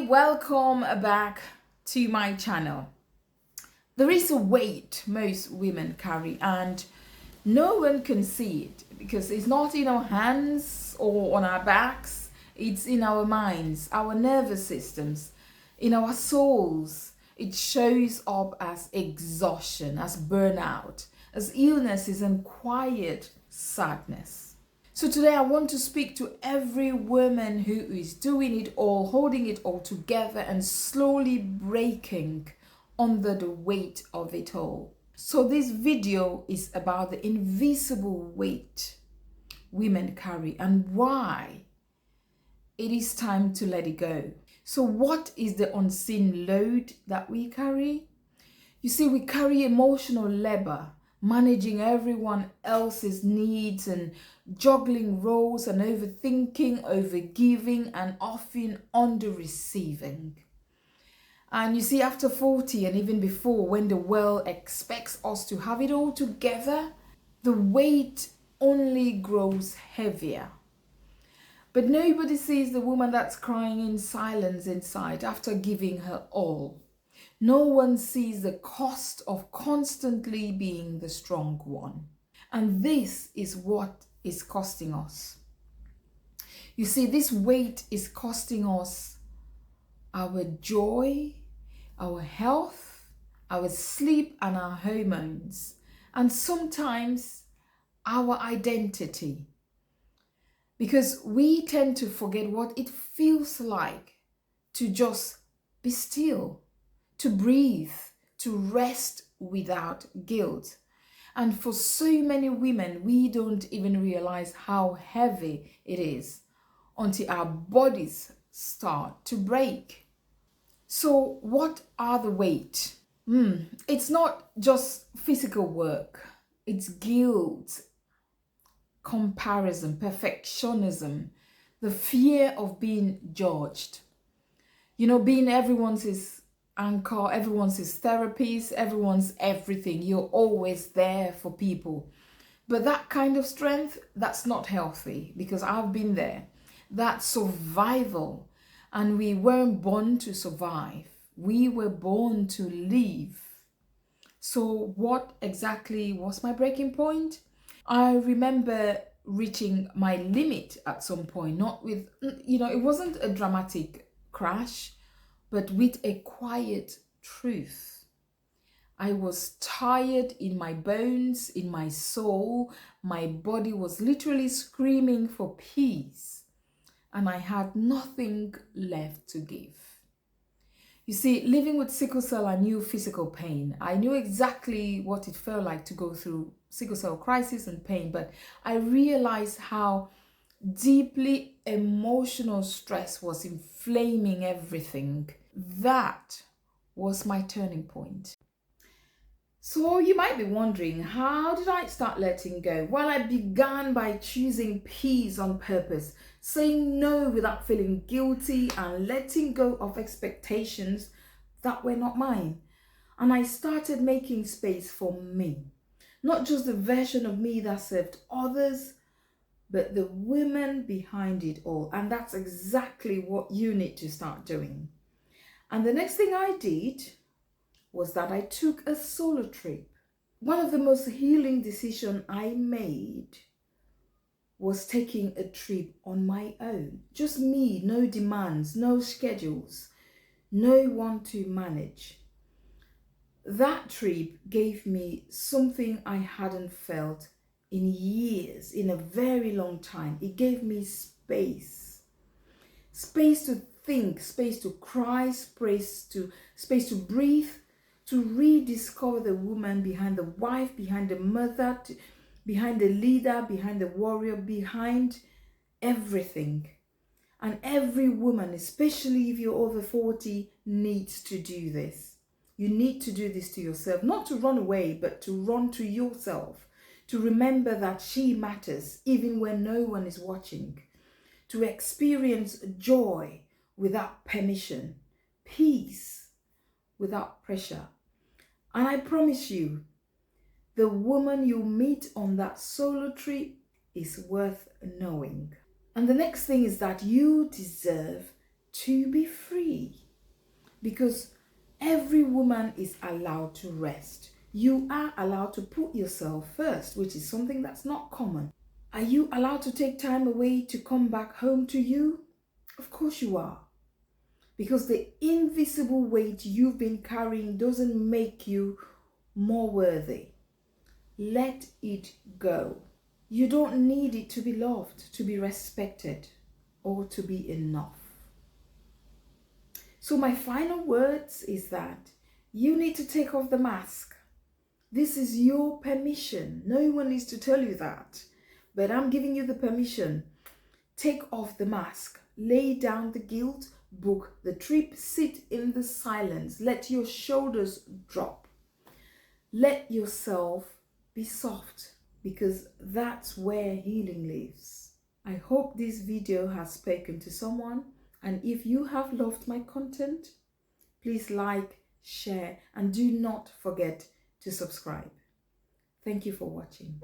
welcome back to my channel. There is a weight most women carry and no one can see it because it's not in our hands or on our backs. It's in our minds, our nervous systems, in our souls. It shows up as exhaustion, as burnout, as illnesses and quiet sadness. So today I want to speak to every woman who is doing it all, holding it all together and slowly breaking under the weight of it all. So this video is about the invisible weight women carry and why it is time to let it go. So what is the unseen load that we carry? You see, we carry emotional labor, managing everyone else's needs and juggling roles and overthinking, overgiving and often under-receiving. And you see, after 40 and even before, when the world expects us to have it all together, the weight only grows heavier. But nobody sees the woman that's crying in silence inside after giving her all. No one sees the cost of constantly being the strong one. And this is what is costing us. You see, this weight is costing us our joy, our health, our sleep and our hormones, and sometimes our identity. Because we tend to forget what it feels like to just be still, to breathe, to rest without guilt. And for so many women, we don't even realize how heavy it is until our bodies start to break. So what are the weight? It's not just physical work. It's guilt, comparison, perfectionism, the fear of being judged. You know, being everyone's anchor, everyone's therapist, everyone's everything. You're always there for people. But that kind of strength, that's not healthy, because I've been there. That's survival. And we weren't born to survive. We were born to live. So what exactly was my breaking point? I remember reaching my limit at some point, not with, it wasn't a dramatic crash, but with a quiet truth. I was tired in my bones, in my soul. My body was literally screaming for peace, and I had nothing left to give. You see, living with sickle cell, I knew physical pain. I knew exactly what it felt like to go through sickle cell crisis and pain, but I realized how deeply emotional stress was inflaming everything. That was my turning point. So you might be wondering, how did I start letting go? Well, I began by choosing peace on purpose, saying no without feeling guilty and letting go of expectations that were not mine. And I started making space for me, not just the version of me that served others, but the women behind it all. And that's exactly what you need to start doing. And the next thing I did was that I took a solo trip. One of the most healing decisions I made was taking a trip on my own. Just me, no demands, no schedules, no one to manage. That trip gave me something I hadn't felt in years, in a very long time. It gave me space. Space to think, space to cry, space to breathe, to rediscover the woman behind the wife, behind the mother, behind the leader, behind the warrior, behind everything. And every woman, especially if you're over 40, needs to do this. You need to do this to yourself, not to run away, but to run to yourself, to remember that she matters even when no one is watching, to experience joy without permission, peace without pressure. And I promise you, the woman you meet on that solo trip is worth knowing. And the next thing is that you deserve to be free. Because every woman is allowed to rest. You are allowed to put yourself first, which is something that's not common. Are you allowed to take time away to come back home to you? Of course you are. Because the invisible weight you've been carrying doesn't make you more worthy. Let it go. You don't need it to be loved, to be respected, or to be enough. So my final words is that you need to take off the mask. This is your permission. No one needs to tell you that, but I'm giving you the permission. Take off the mask. Lay down the guilt. Book the trip. Sit in the silence. Let your shoulders drop. Let yourself be soft, because that's where healing lives. I hope this video has spoken to someone, and if you have loved my content, please like, share, and do not forget to subscribe. Thank you for watching.